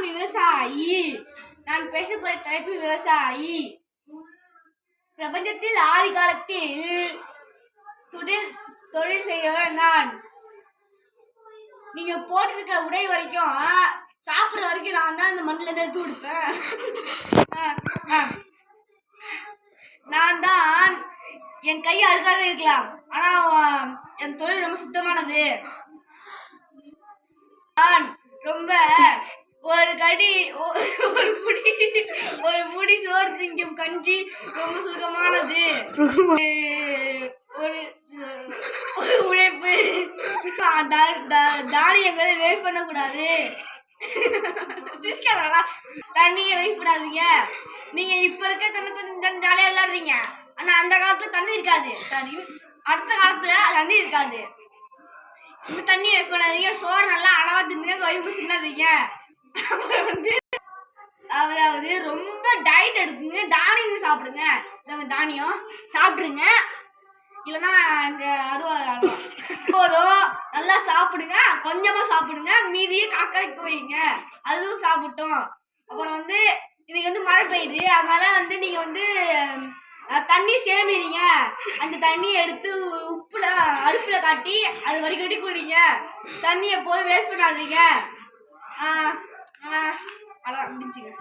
விவசாயி. நான் பேசக்கூடிய தலைப்பு விவசாயி. பிரபஞ்சத்தில் ஆதி காலத்தில் தொழில் செய்கிறவன் நான். நீங்க போட்டிருக்க உடை வரைக்கும் சாப்பிட்ற வரைக்கும் நான் தான் இந்த மண்ணில இருந்து எடுத்து கொடுப்பேன். நான் தான். என் கை அழுக்காக இருக்கலாம், ஆனா என் தொழில் ரொம்ப சுத்தமானது. நான் ரொம்ப ஒரு முடி சோறு திங்கும் கஞ்சி ரொம்ப சுகமானது. ஒரு உழைப்பு. தானியங்களை வேஸ்ட் பண்ணக்கூடாது. தண்ணியை வேஸ்ட் பண்ணாதீங்க. நீங்க இப்ப இருக்க தண்ணி ஜாலியா விளையாடுறீங்க, ஆனா அந்த காலத்துல தண்ணி இருக்காது. சரி, அடுத்த காலத்துல தண்ணி இருக்காது. இந்த தண்ணியை வேஸ்ட் பண்ணாதீங்க. சோறு நல்லா அளவா தின்னுங்க, வயிறு தின்னாதீங்க. அப்புறம் அதாவது ரொம்ப டயட் எடுக்குங்க, தானியம் சாப்பிடுங்க. தானியம் சாப்பிடுங்க, இல்லைன்னா இந்த போதும். நல்லா சாப்பிடுங்க, கொஞ்சமா சாப்பிடுங்க, மீதியே காக்காய்க்கு வைங்க, அதுவும் சாப்பிட்டோம். அப்புறம் இன்னைக்கு மழை பெய்யுது, அதனால நீங்க தண்ணி சேமிறீங்க. அந்த தண்ணியை எடுத்து அடுப்புல காட்டி அது வடிகட்டி குடிங்க. தண்ணியை போய் வேஸ்ட் பண்ணாதீங்க. அவ்வளோதான், முடிஞ்சுங்க.